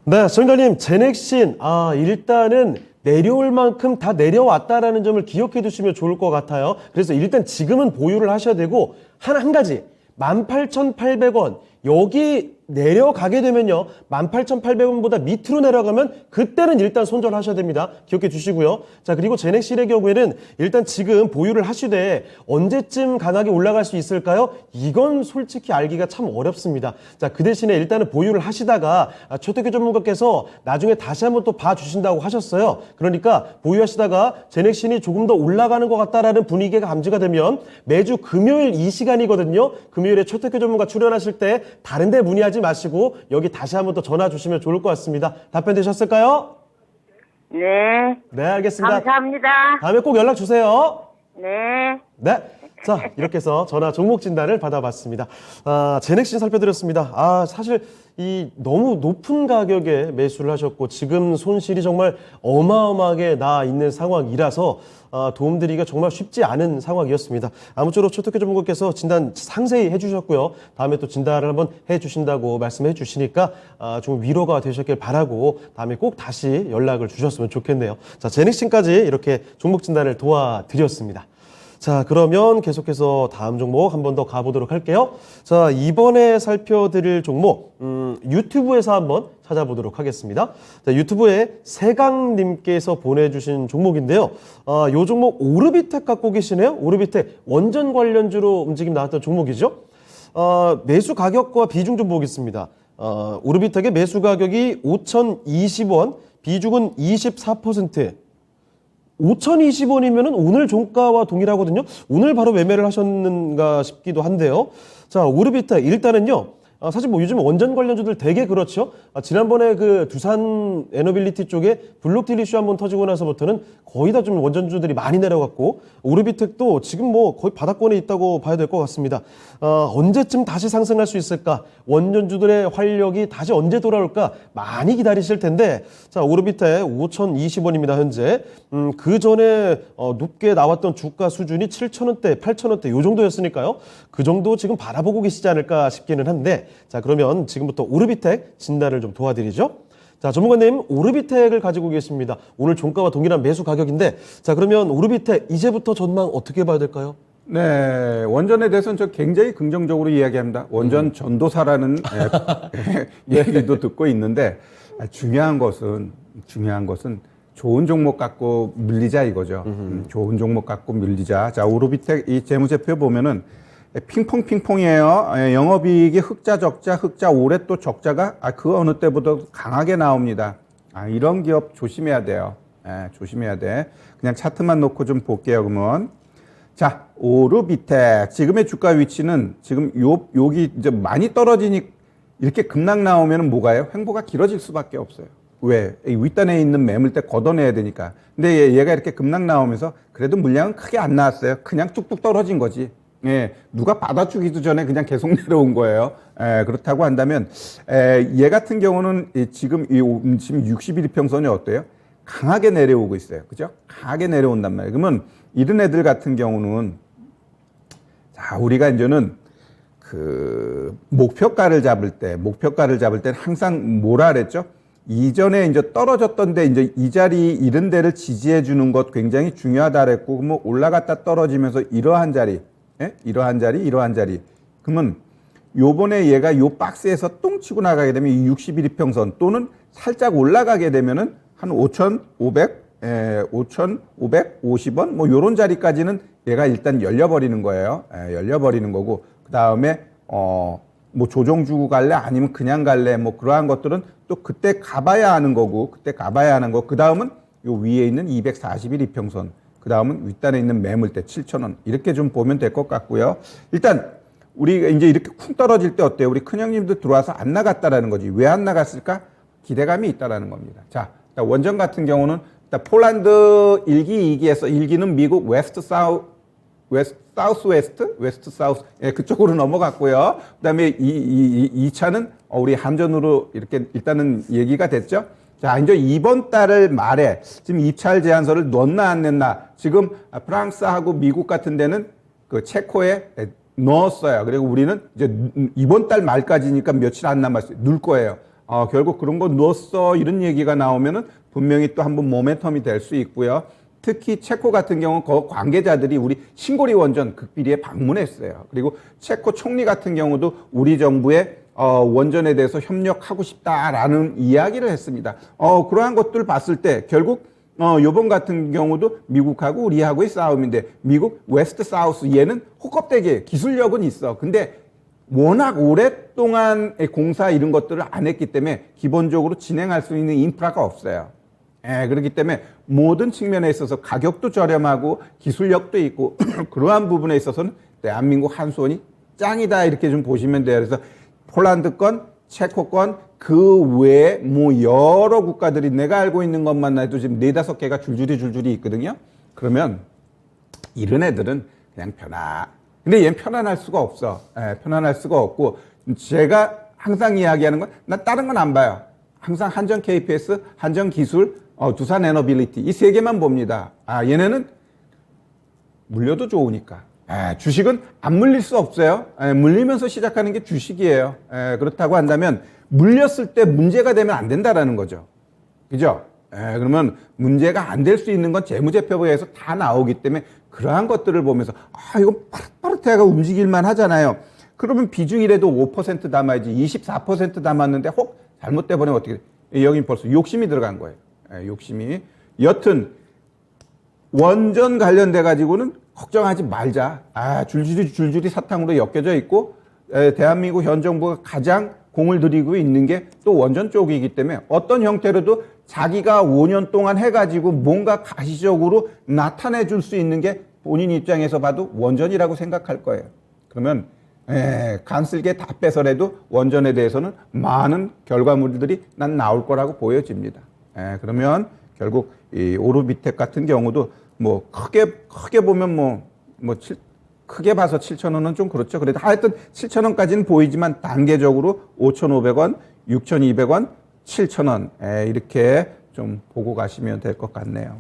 네, 정관님 제넥신 일단은 내려올 만큼 다 내려왔다라는 점을 기억해 두시면 좋을 것 같아요. 그래서 일단 지금은 보유를 하셔야 되고 한 가지 18,800원 여기 내려가게 되면요 18,800원보다 밑으로 내려가면 그때는 일단 손절하셔야 됩니다. 기억해 주시고요. 자, 그리고 제넥신의 경우에는 일단 지금 보유를 하시되 언제쯤 강하게 올라갈 수 있을까요? 이건 솔직히 알기가 참 어렵습니다. 자, 그 대신에 일단은 보유를 하시다가 최태규 전문가께서 나중에 다시 한번 또 봐주신다고 하셨어요. 그러니까 보유하시다가 제넥신이 조금 더 올라가는 것 같다라는 분위기가 감지가 되면 매주 금요일 이 시간이거든요. 금요일에 최태규 전문가 출연하실 때 다른 데 문의하지 마시고 여기 다시 한번 또 전화 주시면 좋을 것 같습니다. 답변 되셨을까요? 네. 네, 알겠습니다. 감사합니다. 다음에 꼭 연락 주세요. 네. 네. 자, 이렇게 해서 전화 종목 진단을 받아봤습니다. 제넥신 살펴드렸습니다. 사실 이 너무 높은 가격에 매수를 하셨고 지금 손실이 정말 어마어마하게 나 있는 상황이라서 도움드리기가 정말 쉽지 않은 상황이었습니다. 아무쪼록 최태규 전문가께서 진단 상세히 해주셨고요. 다음에 또 진단을 한번 해주신다고 말씀해 주시니까 좀 위로가 되셨길 바라고 다음에 꼭 다시 연락을 주셨으면 좋겠네요. 자, 제넥신까지 이렇게 종목 진단을 도와드렸습니다. 자, 그러면 계속해서 다음 종목 한 번 더 가보도록 할게요. 자, 이번에 살펴드릴 종목, 유튜브에서 한번 찾아보도록 하겠습니다. 자, 유튜브에 세강님께서 보내주신 종목인데요. 요 종목 오르비텍 갖고 계시네요. 오르비텍 원전 관련주로 움직임 나왔던 종목이죠. 매수 가격과 비중 좀 보겠습니다. 오르비텍의 매수 가격이 5,020원, 비중은 24%. 5,020원이면 오늘 종가와 동일하거든요. 오늘 바로 매매를 하셨는가 싶기도 한데요. 자, 오르비텍 일단은요. 사실 뭐 요즘 원전 관련주들 되게 그렇죠. 지난번에 그 두산 에너빌리티 쪽에 블록딜 이슈 한번 터지고 나서부터는 거의 다 좀 원전주들이 많이 내려갔고, 오르비텍도 지금 뭐 거의 바닥권에 있다고 봐야 될 것 같습니다. 언제쯤 다시 상승할 수 있을까? 원전주들의 활력이 다시 언제 돌아올까? 많이 기다리실 텐데, 자, 오르비텍 5,020원입니다, 현재. 그 전에 높게 나왔던 주가 수준이 7,000원대, 8,000원대 요 정도였으니까요. 그 정도 지금 바라보고 계시지 않을까 싶기는 한데, 자, 그러면 지금부터 오르비텍 진단을 좀 도와드리죠. 자, 전문가님, 오르비텍을 가지고 계십니다. 오늘 종가와 동일한 매수 가격인데, 자, 그러면 오르비텍 이제부터 전망 어떻게 봐야 될까요? 네, 원전에 대해서는 저 굉장히 긍정적으로 이야기합니다. 원전 전도사라는 얘기도 듣고 있는데, 중요한 것은 좋은 종목 갖고 밀리자 이거죠. 좋은 종목 갖고 밀리자. 자, 오르비텍 이 재무제표 보면은 핑퐁이에요. 영업이익이 흑자, 적자, 흑자, 올해 또 적자가 그 어느 때보다 강하게 나옵니다. 이런 기업 조심해야 돼요. 조심해야 돼. 그냥 차트만 놓고 좀 볼게요, 그러면. 자, 오르비텍. 지금의 주가 위치는 지금 여기 이제 많이 떨어지니 이렇게 급락 나오면 뭐가요? 횡보가 길어질 수밖에 없어요. 왜? 이 윗단에 있는 매물대 걷어내야 되니까. 근데 얘가 이렇게 급락 나오면서 그래도 물량은 크게 안 나왔어요. 그냥 뚝뚝 떨어진 거지. 예, 누가 받아주기도 전에 그냥 계속 내려온 거예요. 그렇다고 한다면, 얘 같은 경우는 지금 60일 이평선이 어때요? 강하게 내려오고 있어요. 그죠? 강하게 내려온단 말이에요. 그러면 이런 애들 같은 경우는, 자, 우리가 이제는 그 목표가를 잡을 때는 항상 뭐라 그랬죠? 이전에 이제 떨어졌던데 이제 이 자리 이런 데를 지지해 주는 것 굉장히 중요하다 그랬고, 그러면 올라갔다 떨어지면서 이러한 자리, 이러한 자리. 그러면 요번에 얘가 요 박스에서 똥 치고 나가게 되면 이 60일 이평선 또는 살짝 올라가게 되면은 한 5,550원 뭐 요런 자리까지는 얘가 일단 열려버리는 거예요. 열려버리는 거고, 그 다음에 뭐 조정 주고 갈래 아니면 그냥 갈래 뭐 그러한 것들은 또 그때 가봐야 하는 거고, 그 다음은 요 위에 있는 241 이평선, 그 다음은 윗단에 있는 매물대 7,000원 이렇게 좀 보면 될 것 같고요. 일단 우리가 이제 이렇게 쿵 떨어질 때 어때요? 우리 큰형님도 들어와서 안 나갔다라는 거지. 왜 안 나갔을까? 기대감이 있다라는 겁니다. 자, 원전 같은 경우는 폴란드 1기, 2기에서 1기는 미국 웨스트 사우스 그쪽으로 넘어갔고요. 그다음에 이 차는 우리 한전으로 이렇게 일단은 얘기가 됐죠. 자, 이제 이번 달 말에 지금 입찰 제안서를 냈나 안 냈나, 지금 프랑스하고 미국 같은 데는 그 체코에 넣었어요. 그리고 우리는 이제 이번 달 말까지니까 며칠 안 남았어요. 넣을 거예요. 결국 그런 거 넣었어 이런 얘기가 나오면은 분명히 또 한번 모멘텀이 될 수 있고요. 특히 체코 같은 경우는 그 관계자들이 우리 신고리 원전 극비리에 방문했어요. 그리고 체코 총리 같은 경우도 우리 정부의 원전에 대해서 협력하고 싶다라는 이야기를 했습니다. 그러한 것들 봤을 때 결국 요번 같은 경우도 미국하고 우리하고의 싸움인데, 미국 웨스트 사우스 얘는 호껍되게 기술력은 있어. 근데 워낙 오랫동안 공사 이런 것들을 안 했기 때문에 기본적으로 진행할 수 있는 인프라가 없어요. 그렇기 때문에 모든 측면에 있어서 가격도 저렴하고 기술력도 있고 그러한 부분에 있어서는 대한민국 한수원이 짱이다 이렇게 좀 보시면 돼요. 그래서 폴란드권, 체코권, 그 외에 뭐 여러 국가들이 내가 알고 있는 것만 해도 지금 4-5개가 줄줄이 있거든요. 그러면 이런 애들은 그냥 근데 얘는 편안할 수가 없어. 편안할 수가 없고, 제가 항상 이야기하는 건 난 다른 건 안 봐요. 항상 한전 KPS, 한전 기술, 두산 에너빌리티 이 3개만 봅니다. 얘네는 물려도 좋으니까. 주식은 안 물릴 수 없어요. 물리면서 시작하는 게 주식이에요. 그렇다고 한다면 물렸을 때 문제가 되면 안 된다라는 거죠. 그죠? 그러면 문제가 안 될 수 있는 건 재무제표부에서 다 나오기 때문에 그러한 것들을 보면서 이거 빠릿빠릿하게 움직일만 하잖아요. 그러면 비중이라도 5% 담아야지 24% 담았는데 혹 잘못돼 버리면 어떻게 돼? 여기 벌써 욕심이 들어간 거예요. 욕심이. 여튼 원전 관련돼 가지고는 걱정하지 말자. 줄줄이 사탕으로 엮여져 있고 대한민국 현 정부가 가장 공을 들이고 있는 게 또 원전 쪽이기 때문에 어떤 형태로도 자기가 5년 동안 해가지고 뭔가 가시적으로 나타내 줄 수 있는 게 본인 입장에서 봐도 원전이라고 생각할 거예요. 그러면 간쓸게 다 빼서라도 원전에 대해서는 많은 결과물들이 난 나올 거라고 보여집니다. 그러면 결국 이 오르비텍 같은 경우도 뭐 크게 보면 크게 봐서 7,000원은 좀 그렇죠. 그래도 하여튼 7,000원까지는 보이지만 단계적으로 5,500원, 6,200원, 7,000원 이렇게 좀 보고 가시면 될 것 같네요.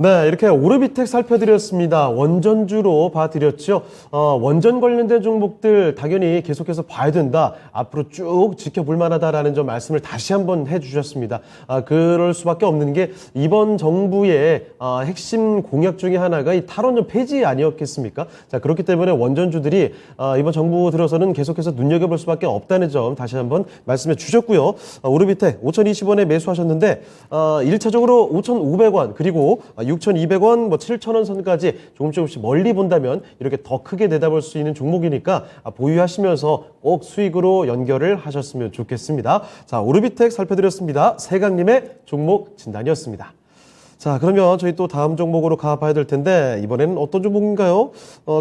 네, 이렇게 오르비텍 살펴드렸습니다. 원전주로 봐드렸죠. 원전 관련된 종목들 당연히 계속해서 봐야 된다. 앞으로 쭉 지켜볼 만하다라는 점 말씀을 다시 한번 해주셨습니다. 그럴 수밖에 없는 게 이번 정부의 핵심 공약 중에 하나가 이 탈원전 폐지 아니었겠습니까? 자, 그렇기 때문에 원전주들이 이번 정부 들어서는 계속해서 눈여겨볼 수밖에 없다는 점 다시 한번 말씀해 주셨고요. 오르비텍 5,020원에 매수하셨는데 1차적으로 5,500원 그리고 6,200원, 7,000원 선까지 조금씩 멀리 본다면 이렇게 더 크게 내다볼 수 있는 종목이니까 보유하시면서 꼭 수익으로 연결을 하셨으면 좋겠습니다. 자, 오르비텍 살펴드렸습니다. 세강님의 종목 진단이었습니다. 자, 그러면 저희 또 다음 종목으로 가봐야 될 텐데 이번에는 어떤 종목인가요?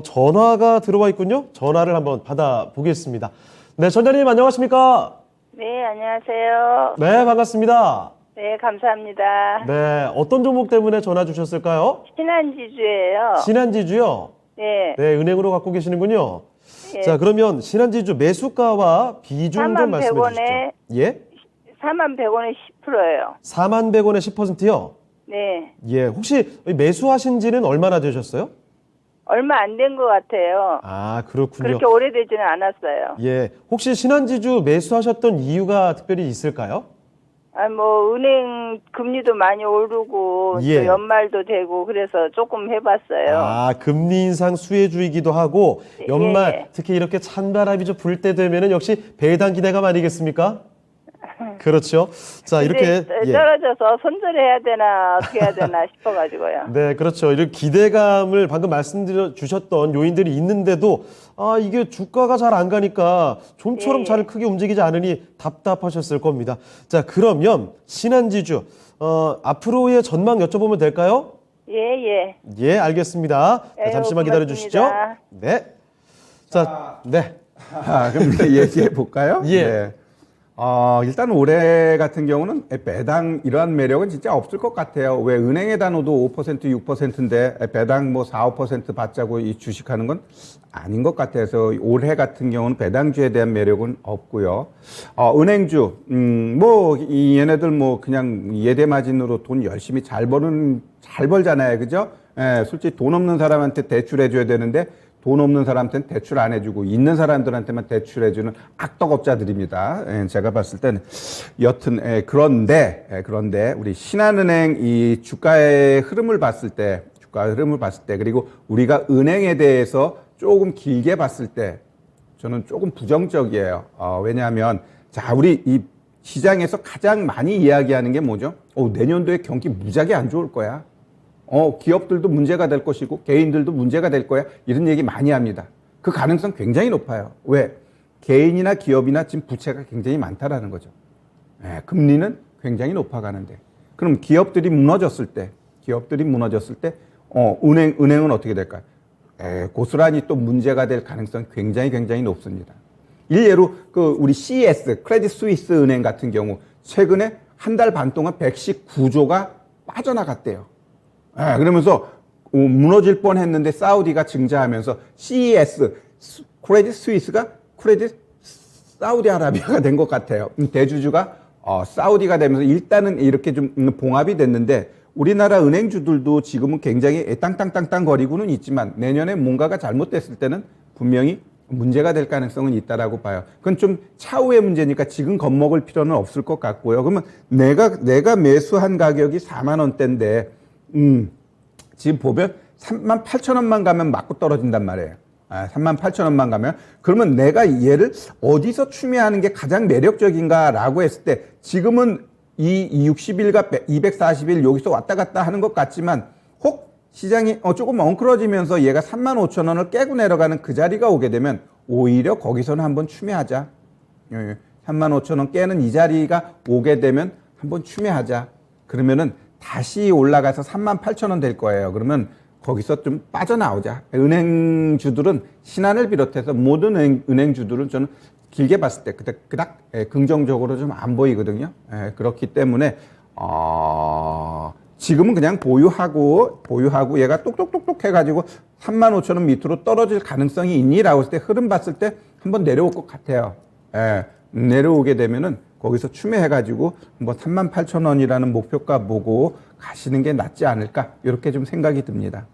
전화가 들어와 있군요. 전화를 한번 받아보겠습니다. 네, 전자님 안녕하십니까? 네, 안녕하세요. 네, 반갑습니다. 네, 감사합니다. 네, 어떤 종목 때문에 전화 주셨을까요? 신한지주예요. 신한지주요? 네. 네, 은행으로 갖고 계시는군요. 예. 자, 그러면 신한지주 매수가와 비중 좀 말씀해 41,100원에 주시죠. 예? 41,100원에 10%예요. 41,100원에 10%요? 네. 예, 혹시 매수하신 지는 얼마나 되셨어요? 얼마 안 된 것 같아요. 아, 그렇군요. 그렇게 오래되지는 않았어요. 예, 혹시 신한지주 매수하셨던 이유가 특별히 있을까요? 은행 금리도 많이 오르고 예. 또 연말도 되고 그래서 조금 해봤어요. 아, 금리 인상 수혜주이기도 하고 연말 예. 특히 이렇게 찬바람이 좀 불 때 되면은 역시 배당 기대감 아니겠습니까? 그렇죠. 자, 이렇게 예. 떨어져서 손절해야 되나 어떻게 해야 되나 싶어가지고요. 네, 그렇죠. 이런 기대감을 방금 말씀드려 주셨던 요인들이 있는데도 이게 주가가 잘 안 가니까 좀처럼 예. 잘 크게 움직이지 않으니 답답하셨을 겁니다. 자, 그러면 신한지주 앞으로의 전망 여쭤보면 될까요? 예. 예, 알겠습니다. 자, 예, 잠시만 기다려 주시죠. 고맙습니다. 네. 자, 네. 그럼 이제 얘기해 볼까요? 예. 네. 일단 올해 같은 경우는 배당 이러한 매력은 진짜 없을 것 같아요. 왜 은행에다 넣어도 5%, 6%인데 배당 4, 5% 받자고 이 주식하는 건 아닌 것 같아서 올해 같은 경우는 배당주에 대한 매력은 없고요. 은행주, 얘네들 그냥 예대 마진으로 돈 열심히 잘 벌잖아요. 그죠? 예, 솔직히 돈 없는 사람한테 대출해줘야 되는데 돈 없는 사람한테는 대출 안 해주고 있는 사람들한테만 대출해주는 악덕업자들입니다. 제가 봤을 때는 여튼 그런데 우리 신한은행 이 주가의 흐름을 봤을 때 그리고 우리가 은행에 대해서 조금 길게 봤을 때 저는 조금 부정적이에요. 왜냐하면 우리 이 시장에서 가장 많이 이야기하는 게 뭐죠? 내년도에 경기 무지하게 안 좋을 거야. 기업들도 문제가 될 것이고 개인들도 문제가 될 거야. 이런 얘기 많이 합니다. 그 가능성 굉장히 높아요. 왜? 개인이나 기업이나 지금 부채가 굉장히 많다라는 거죠. 금리는 굉장히 높아가는데. 그럼 기업들이 무너졌을 때 은행은 어떻게 될까요? 고스란히 또 문제가 될 가능성이 굉장히 높습니다. 일례로 우리 CS, 크레딧 스위스 은행 같은 경우 최근에 한 달 반 동안 119조가 빠져나갔대요. 그러면서 무너질 뻔했는데 사우디가 증자하면서 CES, 크레딧 스위스가 크레딧 사우디아라비아가 된 것 같아요. 대주주가 사우디가 되면서 일단은 이렇게 좀 봉합이 됐는데 우리나라 은행주들도 지금은 굉장히 땅땅땅땅 거리고는 있지만 내년에 뭔가가 잘못됐을 때는 분명히 문제가 될 가능성은 있다라고 봐요. 그건 좀 차후의 문제니까 지금 겁먹을 필요는 없을 것 같고요. 그러면 내가 매수한 가격이 4만 원대인데, 지금 보면 3만 8천 원만 가면 맞고 떨어진단 말이에요. 3만 8천 원만 가면. 그러면 내가 얘를 어디서 추매하는 게 가장 매력적인가라고 했을 때, 지금은 이 60일과 240일 여기서 왔다 갔다 하는 것 같지만, 혹 시장이 조금 엉클어지면서 얘가 3만 5천 원을 깨고 내려가는 그 자리가 오게 되면 오히려 거기서는 한번 추매하자. 3만 5천 원 깨는 이 자리가 오게 되면 한번 추매하자. 그러면은 다시 올라가서 3만 8천 원 될 거예요. 그러면 거기서 좀 빠져나오자. 은행주들은 신한을 비롯해서 모든 은행주들은 저는 길게 봤을 때 그닥 긍정적으로 좀 안 보이거든요. 그렇기 때문에 지금은 그냥 보유하고 얘가 똑똑똑똑 해가지고 3만 5천 원 밑으로 떨어질 가능성이 있니라고 했을 때 흐름 봤을 때 한번 내려올 것 같아요. 내려오게 되면은 거기서 추매해가지고 한번 3만 8천 원이라는 목표가 보고 가시는 게 낫지 않을까 이렇게 좀 생각이 듭니다.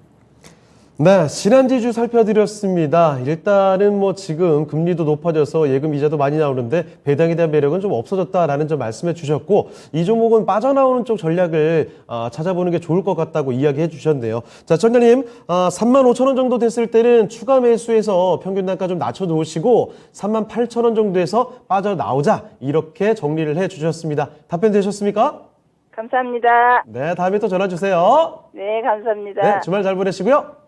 네, 신한지주 살펴드렸습니다. 일단은 뭐 지금 금리도 높아져서 예금 이자도 많이 나오는데 배당에 대한 매력은 좀 없어졌다라는 점 말씀해 주셨고, 이 종목은 빠져나오는 쪽 전략을 찾아보는 게 좋을 것 같다고 이야기해 주셨네요. 자, 전장님, 3만 5천 원 정도 됐을 때는 추가 매수해서 평균 단가 좀 낮춰놓으시고 3만 8천 원 정도에서 빠져나오자, 이렇게 정리를 해 주셨습니다. 답변 되셨습니까? 감사합니다. 네, 다음에 또 전화 주세요. 네, 감사합니다. 네, 주말 잘 보내시고요.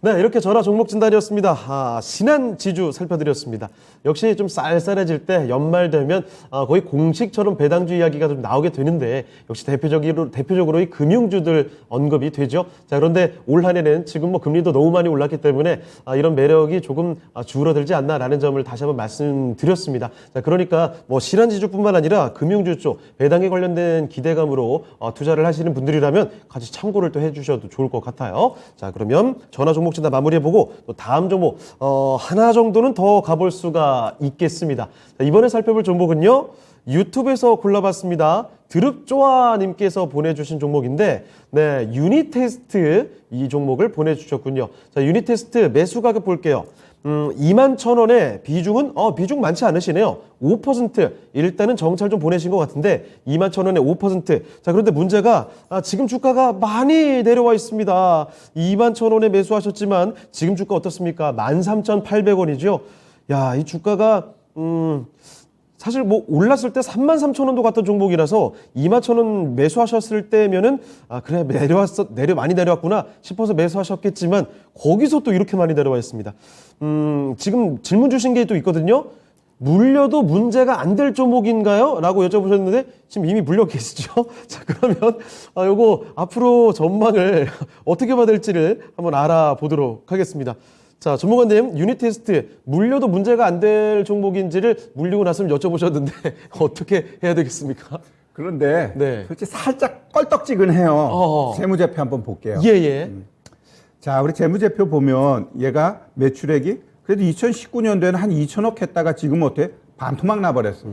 네, 이렇게 전화 종목 진단이었습니다. 신한지주 살펴드렸습니다. 역시 좀 쌀쌀해질 때 연말 되면 거의 공식처럼 배당주 이야기가 좀 나오게 되는데, 역시 대표적으로 이 금융주들 언급이 되죠. 자, 그런데 올 한해는 지금 뭐 금리도 너무 많이 올랐기 때문에 이런 매력이 조금 줄어들지 않나라는 점을 다시 한번 말씀드렸습니다. 자, 그러니까 뭐 신한지주뿐만 아니라 금융주 쪽 배당에 관련된 기대감으로 투자를 하시는 분들이라면 같이 참고를 또 해주셔도 좋을 것 같아요. 자, 그러면 전화 종목 진단 마무리해보고 또 다음 종목 하나 정도는 더 가볼 수가 있겠습니다. 자, 이번에 살펴볼 종목은요, 유튜브에서 골라봤습니다. 드릅조아님께서 보내주신 종목인데, 네, 유니테스트 이 종목을 보내주셨군요. 자, 유니테스트 매수 가격 볼게요. 21,000원에 비중은 비중 많지 않으시네요. 5%. 일단은 정찰 좀 보내신 것 같은데 21,000원에 5%. 자, 그런데 문제가 지금 주가가 많이 내려와 있습니다. 21,000원에 매수하셨지만 지금 주가 어떻습니까? 13,800원이죠. 야, 이 주가가 사실 뭐 올랐을 때 33,000원도 갔던 종목이라서 21,000원 매수하셨을 때면은 그래 많이 내려왔구나 싶어서 매수하셨겠지만 거기서 또 이렇게 많이 내려와 있습니다. 지금 질문 주신 게 또 있거든요. 물려도 문제가 안 될 종목인가요? 라고 여쭤보셨는데 지금 이미 물려 계시죠? 자, 그러면 요거 앞으로 전망을 어떻게 봐야 될지를 한번 알아보도록 하겠습니다. 자, 전문가님, 유니테스트 물려도 문제가 안 될 종목인지를 물리고 났으면 여쭤보셨는데 어떻게 해야 되겠습니까? 그런데 네. 솔직히 살짝 껄떡지근해요. 재무제표 한번 볼게요. 예. 자, 우리 재무제표 보면 얘가 매출액이 그래도 2019년도에는 한 2천억 했다가 지금 어때? 반토막 나버렸어.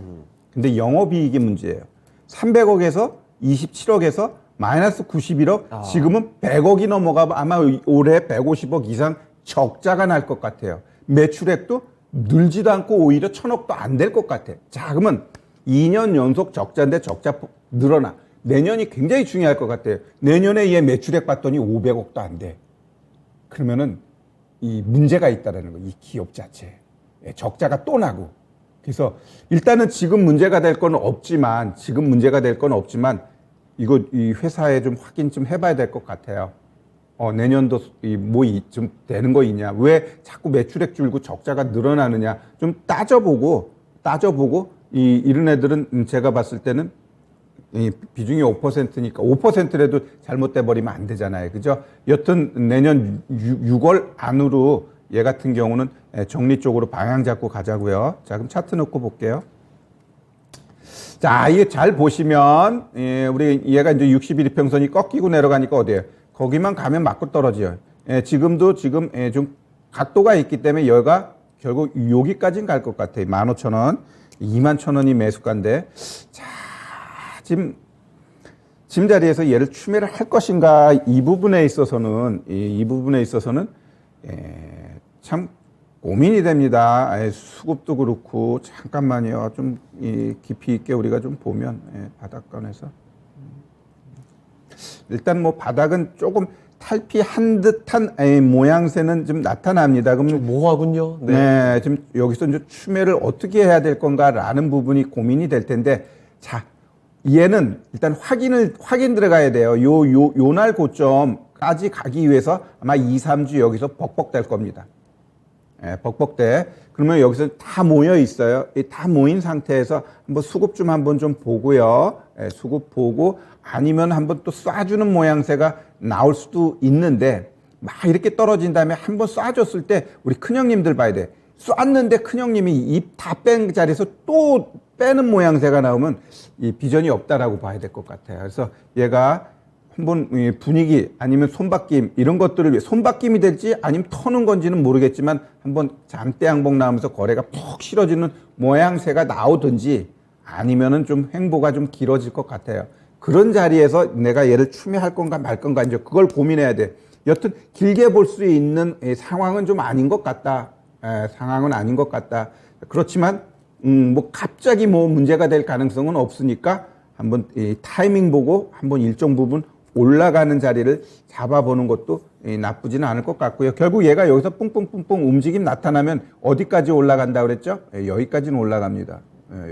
근데 영업이익이 문제예요. 300억에서 27억에서 마이너스 91억, 지금은 100억이 넘어가 아마 올해 150억 이상 적자가 날 것 같아요. 매출액도 늘지도 않고 오히려 1,000억도 안 될 것 같아. 자, 그러면 2년 연속 적자인데 적자 늘어나. 내년이 굉장히 중요할 것 같아요. 내년에 얘 매출액 봤더니 500억도 안 돼. 그러면은 이 문제가 있다라는 거, 이 기업 자체에. 적자가 또 나고. 그래서 일단은 지금 문제가 될 건 없지만, 이거 이 회사에 좀 확인 좀 해봐야 될 것 같아요. 내년도 좀 되는 거 있냐? 왜 자꾸 매출액 줄고 적자가 늘어나느냐? 좀 따져보고 이런 애들은 제가 봤을 때는 이 비중이 5%니까 5%라도 잘못돼 버리면 안 되잖아요. 그죠? 여튼 내년 6월 안으로 얘 같은 경우는 정리 쪽으로 방향 잡고 가자고요. 자, 그럼 차트 놓고 볼게요. 자, 이게 잘 보시면 우리 얘가 이제 60일 이평선이 꺾이고 내려가니까 어디에요? 거기만 가면 맞고 떨어져요. 지금 좀 각도가 있기 때문에 얘가 결국 여기까지는 갈 것 같아요. 15,000원, 21,000원이 매수가인데, 자, 지금 자리에서 얘를 추매를 할 것인가, 이 부분에 있어서는 참 고민이 됩니다. 수급도 그렇고 잠깐만요. 좀 깊이 있게 우리가 좀 보면 바닥권에서 일단 뭐 바닥은 조금 탈피한 듯한 모양새는 좀 나타납니다. 그럼 좀 모호하군요. 네, 지금 여기서 이제 추매를 어떻게 해야 될 건가라는 부분이 고민이 될 텐데, 자, 얘는 일단 확인 들어가야 돼요. 요날 고점까지 가기 위해서 아마 2, 3주 여기서 벅벅될 겁니다. 벅벅대. 그러면 여기서 다 모여 있어요. 다 모인 상태에서 한번 수급 좀 한번 좀 보고요. 수급 보고 아니면 한번 또 쏴주는 모양새가 나올 수도 있는데, 막 이렇게 떨어진 다음에 한번 쏴줬을 때 우리 큰형님들 봐야 돼. 쐈는데 큰형님이 입 다 뺀 자리에서 또 빼는 모양새가 나오면 이 비전이 없다라고 봐야 될 것 같아요. 그래서 얘가 한번 분위기 아니면 손바뀜 이런 것들을 위해 손바뀜이 될지 아니면 터는 건지는 모르겠지만 한번 장대 양봉 나오면서 거래가 푹 실어지는 모양새가 나오든지 아니면은 좀 횡보가 좀 길어질 것 같아요. 그런 자리에서 내가 얘를 추매할 건가 말 건가 이제 그걸 고민해야 돼. 여튼 길게 볼 수 있는 상황은 좀 아닌 것 같다. 상황은 아닌 것 같다. 그렇지만 뭐 갑자기 뭐 문제가 될 가능성은 없으니까 한번 타이밍 보고 한번 일정 부분 올라가는 자리를 잡아보는 것도 나쁘지는 않을 것 같고요. 결국 얘가 여기서 뿡뿡뿡뿡 움직임 나타나면 어디까지 올라간다 그랬죠? 여기까지는 올라갑니다.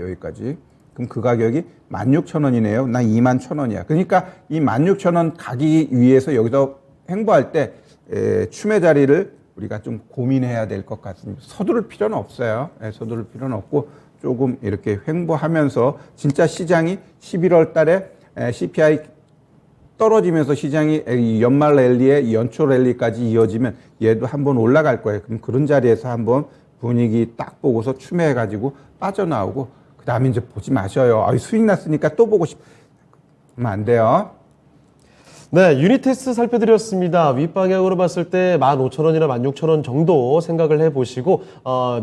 여기까지. 그럼 그 가격이 16,000원이네요. 나 21,000원이야. 그러니까 이 16,000원 가기 위해서 여기서 횡보할 때 추매 자리를 우리가 좀 고민해야 될 것 같습니다. 서두를 필요는 없어요. 서두를 필요는 없고 조금 이렇게 횡보하면서 진짜 시장이 11월 달에 CPI 떨어지면서 시장이 연말 랠리에 연초 랠리까지 이어지면 얘도 한번 올라갈 거예요. 그럼 그런 자리에서 한번 분위기 딱 보고서 추매해가지고 빠져나오고 그 다음에 이제 보지 마셔요. 수익 났으니까 또 보고 그러면 안 돼요. 네, 유닛 테스트 살펴드렸습니다. 윗방향으로 봤을 때 15,000원이나 16,000원 정도 생각을 해보시고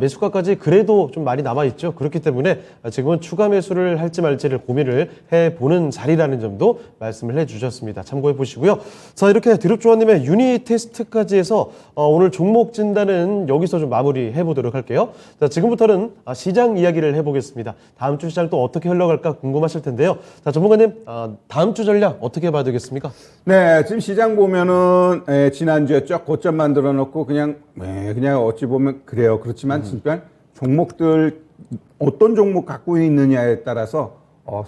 매수가까지 그래도 좀 많이 남아있죠. 그렇기 때문에 지금은 추가 매수를 할지 말지를 고민을 해보는 자리라는 점도 말씀을 해주셨습니다. 참고해보시고요. 자, 이렇게 드롭조아님의 유닛 테스트까지 해서 오늘 종목 진단은 여기서 좀 마무리해보도록 할게요. 자, 지금부터는 시장 이야기를 해보겠습니다. 다음 주 시장 또 어떻게 흘러갈까 궁금하실 텐데요. 자, 전문가님, 다음 주 전략 어떻게 봐야 되겠습니까? 네, 지금 시장 보면은 지난주에 쫙 고점 만들어 놓고 그냥 어찌 보면 그래요. 그렇지만 진짜 종목들 어떤 종목 갖고 있느냐에 따라서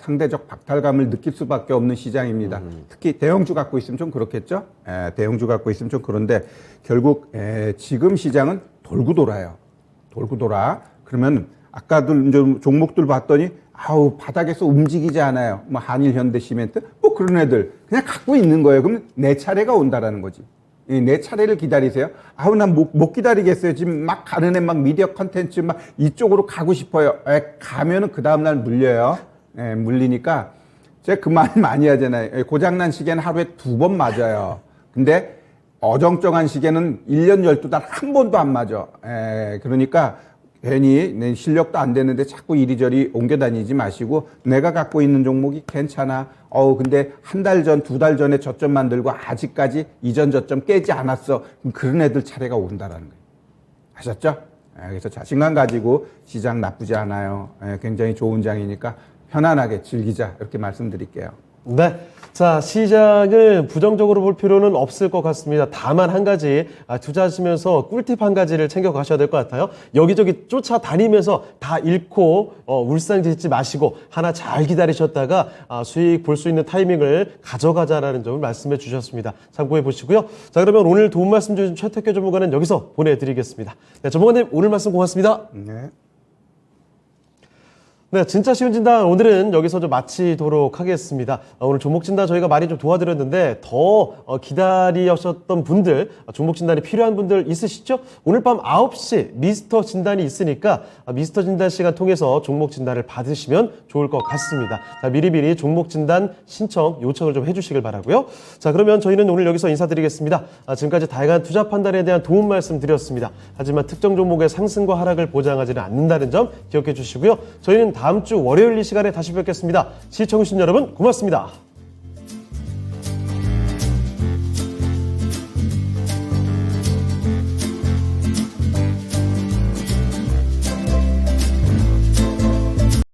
상대적 박탈감을 느낄 수밖에 없는 시장입니다. 특히 대형주 갖고 있으면 좀 그렇겠죠. 대형주 갖고 있으면 좀 그런데 결국 지금 시장은 돌고 돌아요. 돌고 돌아. 그러면 아까도 이제 종목들 봤더니 바닥에서 움직이지 않아요. 뭐 한일, 현대, 시멘트, 뭐 그런 애들 그냥 갖고 있는 거예요. 그러면 내 차례가 온다라는 거지. 내 차례를 기다리세요. 난 못 기다리겠어요. 지금 막 가는 애 막 미디어 컨텐츠 막 이쪽으로 가고 싶어요. 가면은 그 다음날 물려요. 물리니까 제가 그 말 많이 하잖아요. 고장난 시계는 하루에 2번 맞아요. 근데 어정쩡한 시계는 1년 12달 한 번도 안 맞아. 그러니까 괜히 내 실력도 안 되는데 자꾸 이리저리 옮겨 다니지 마시고 내가 갖고 있는 종목이 괜찮아. 근데 한 달 전, 2달 전에 저점 만들고 아직까지 이전 저점 깨지 않았어. 그럼 그런 애들 차례가 온다라는 거예요. 아셨죠? 그래서 자신감 가지고 시장 나쁘지 않아요. 굉장히 좋은 장이니까 편안하게 즐기자. 이렇게 말씀드릴게요. 네. 자, 시장을 부정적으로 볼 필요는 없을 것 같습니다. 다만 한 가지, 투자하시면서 꿀팁 한 가지를 챙겨가셔야 될 것 같아요. 여기저기 쫓아다니면서 다 잃고, 울상짓지 마시고, 하나 잘 기다리셨다가, 수익 볼 수 있는 타이밍을 가져가자라는 점을 말씀해 주셨습니다. 참고해 보시고요. 자, 그러면 오늘 도움 말씀 주신 최태교 전문가는 여기서 보내드리겠습니다. 네, 전문가님, 오늘 말씀 고맙습니다. 네. 네, 진짜 쉬운 진단 오늘은 여기서 좀 마치도록 하겠습니다. 오늘 종목 진단 저희가 많이 좀 도와드렸는데 더 기다리셨던 분들, 종목 진단이 필요한 분들 있으시죠? 오늘 밤 9시 미스터 진단이 있으니까 미스터 진단 시간 통해서 종목 진단을 받으시면 좋을 것 같습니다. 자, 미리미리 종목 진단 신청 요청을 좀 해주시길 바라고요. 자, 그러면 저희는 오늘 여기서 인사드리겠습니다. 지금까지 다양한 투자 판단에 대한 도움 말씀 드렸습니다. 하지만 특정 종목의 상승과 하락을 보장하지는 않는다는 점 기억해 주시고요. 저희는 다음 주 월요일 이 시간에 다시 뵙겠습니다. 시청해주신 여러분 고맙습니다.